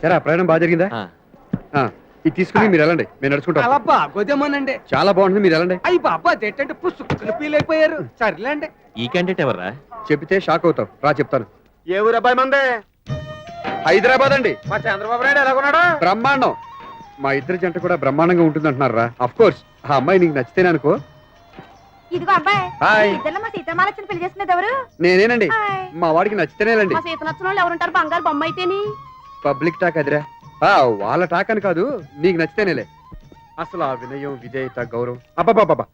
సరే ప్రయాణం బాగా జరిగిందా? ఇది తీసుకుని మీరు వెళ్ళండి, మేము నడుచుకుంటాం. అలా బాగోదేమోనండి. చాలా బాగుంటుంది, మీరు వెళ్ళండి. అయ్యి బాబా అదేంటంటే పుస్తకాలు ఫీల్ అయిపోయారు. సర్లేండి. ఈ క్యాండిడేట్ ఎవర్రా? చెప్తే షాక్ అవుతావు, రా చెప్తాను. ఏ ఊరు అబ్బాయి మందే? హైదరాబాద్ అండి. మా చంద్రబాబు నాయుడు ఎలాగున్నాడు? బ్రహ్మాండం. మా ఇద్దరి జంట కూడా బ్రహ్మాండంగా ఉంటుంది అంటున్నారు రా. అఫ్ కోర్స్ ఆ అమ్మాయి నీకు నచ్చితేనే అనుకో. ఇదిగో అబ్బాయి, హాయ్. ఇద్దరు మా సీతమాలచ్చని పెళ్లి చేస్తున్నది ఎవరు? నేనేనండి. హాయ్. మా వాడికి నచ్చితేనేలండి. మా సీత నచ్చిన వాళ్ళు ఎవరుంటారు? బంగారు బొమ్మ అయితేని. పబ్లిక్ టాక్ అదిరా. వాళ్ళ టాక్ అని కాదు, నీకు నచ్చితేనేలే. అసలు ఆ వినయం, విధేయత, గౌరవం, అబ్బాబాబా,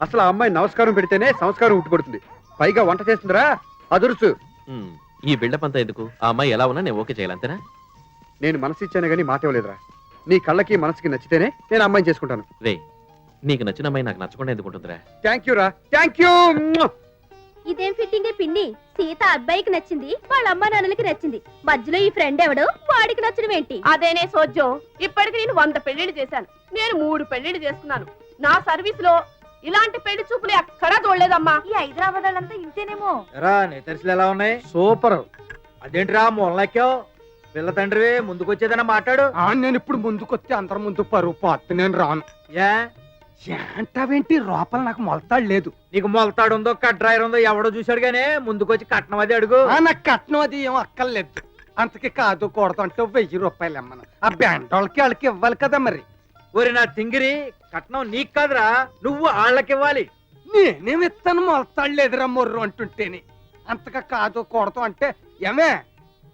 అసలు ఆ అమ్మాయి నమస్కారం పెడితేనే సంస్కారం ఉట్టుపడుతుంది. పైగా వంట చేస్తుందిరా, అదురుసు. ఈ బిల్డప్ అంతా ఎందుకు? ఆ అమ్మాయి ఎలా ఉన్నా నేను ఓకే చేయాలంతేనా? నేను మనసు ఇచ్చానే గానీ మాట ఇవ్వలేదురా. నీ కళ్ళకి మనసుకి నచ్చితేనే నేను అమ్మాయిని చేసుకుంటాను. రే, నీకు నచ్చిన అమ్మాయి నాకు నచ్చకుండా ఎందుకుంటుందిరా? థ్యాంక్ యూ రా, థ్యాంక్ యూ. ఇదేం ఫిట్టింగే పిన్ని. సీత అబ్బాయికి నచ్చింది, వాళ్ళ అమ్మ నాన్నలకి నచ్చింది. మధ్యలో ఈ ఫ్రెండ్ ఎవడు, వాడికి నచ్చడం ఏంటి? అదేనే సోజ్యం. ఇప్పటికి నేను 100 పెళ్లిళ్ళు చేశాను. నేను 3 పెళ్లిళ్ళు చేసుకున్నాను. నా సర్వీస్ లో ఇలాంటి పెళ్లి చూపులు ఎక్కడా చూడలేదమ్మా. ఈ హైదరాబాద్ వాళ్ళంతా ఇంతేనేమో. నేతరుసలు ఎలా ఉన్నాయి? సూపర్. అదేంటిరా మొల్లెక్కావు? పిల్ల తండ్రి ముందుకొచ్చేదన్నా మాట్లాడు. నేను ఇప్పుడు ముందుకొచ్చి అందరి ముందు పరువు పోతే నేను రాను. ఏంటావేంటి? లోపల నాకు మొలతాడు లేదు. నీకు మొలతాడు ఉందో కట్రాయర్ ఉందో ఎవడో చూశాడు గానే ముందుకొచ్చి కట్నం అది అడుగు. నాకు కట్నం అది ఏం అక్కర్లేదు. అంతకి కాదు కూడదు అంటే 1000 రూపాయలు ఇమ్మను. ఆ బ్యాండ్ వాళ్ళకి వాళ్ళకి ఇవ్వాలి కదా మరి. ఒరి నా తింగిరి, కట్నం నీకు కాదురా, నువ్వు వాళ్ళకి ఇవ్వాలి. నేనేమి ఇస్తాను, మొలతాడు లేదురా మొర్రు అంటుంటేని. అంతగా కాదు కూడదు అంటే ఏమే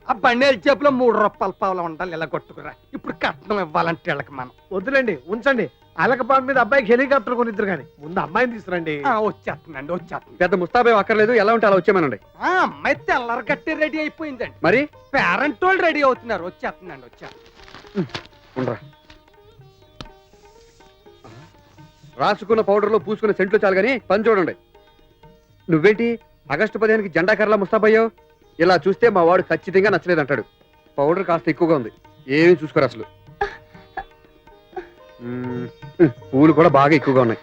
ఆ బండేల జేబులో 3 రూపాయల పావులు ఉండాలి. ఇలా కొట్టుకురా. ఇప్పుడు కట్నం ఇవ్వాలంటే వీళ్ళకి మనం వద్దులేండి, ఉంచండి. అలకపాడు మీద అబ్బాయికి హెలికాప్టర్ కొనిద్దరు కానీ ముందు అమ్మాయిని తీసుకురండి. వచ్చేస్తుందండి, వచ్చేస్తుంది. పెద్ద ముస్తాబే అక్కర్లేదు, ఎలా ఉంటే అలా వచ్చేమనండి. అమ్మాయి తెల్లరి కట్టి రెడీ అయిపోయిందండి. మరి పేరెంట్ వాళ్ళు రెడీ అవుతున్నారు. వచ్చేస్తుందండి, వచ్చేస్తుంది. ఉండరా, రాసుకున్న పౌడర్లో పూసుకున్న సెంట్లు చాలు గానీ పని చూడండి. నువ్వేంటి ఆగస్టు 15కి జెండా కర్రలా ముస్తాబయ్యావు? ఇలా చూస్తే మా వాడు ఖచ్చితంగా నచ్చలేదంటాడు. పౌడర్ కాస్త ఎక్కువగా ఉంది, ఏమీ చూసుకోరు అసలు. పూలు కూడా బాగా ఎక్కువగా ఉన్నాయి.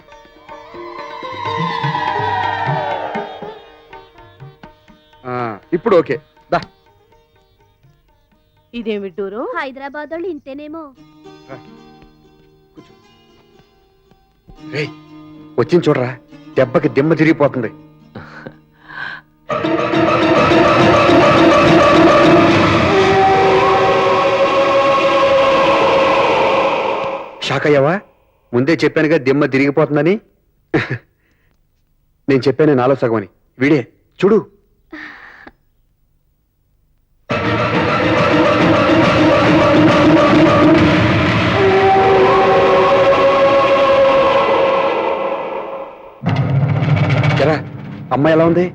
ఇప్పుడు ఓకే దా. ఇదేమి టూరు? హైదరాబాద్ వాళ్ళు ఇంతేనేమో. కూర్చో. రేయ్, వచ్చింది చూడరా, దెబ్బకి దిమ్మ తిరిగిపోతుంది. షాక్ అయ్యావా? ముందే చెప్పానుగా దిమ్మ తిరిగిపోతుందని. నేను చెప్పాను నాలో సగం అని. వీడే చూడు. ఎరా, అమ్మాయి ఎలా ఉంది?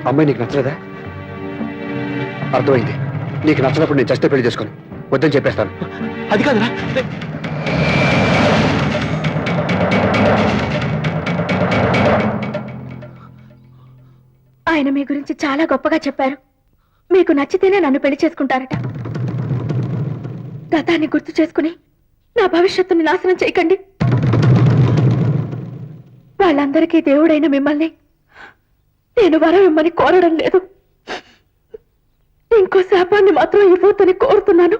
అమ్మాయి నీకు నచ్చలేదా? అర్థమైంది. నీకు నచ్చినప్పుడు నేను చస్తే పెళ్లి చేసుకోను, వద్దని చెప్పేస్తాను. అది కాదురా. ఆయన మీ గురించి చాలా గొప్పగా చెప్పారు. మీకు నచ్చితేనే నన్ను పెళ్లి చేసుకుంటారట. గతాన్ని గుర్తు చేసుకుని నా భవిష్యత్తుని నాశనం చేయకండి. వాళ్ళందరికీ దేవుడైన మిమ్మల్ని నేను వరం ఇమ్మని కోరడం లేదు. ఇంకో శాపాన్ని మాత్రం ఇవ్వొద్దని కోరుతున్నాను.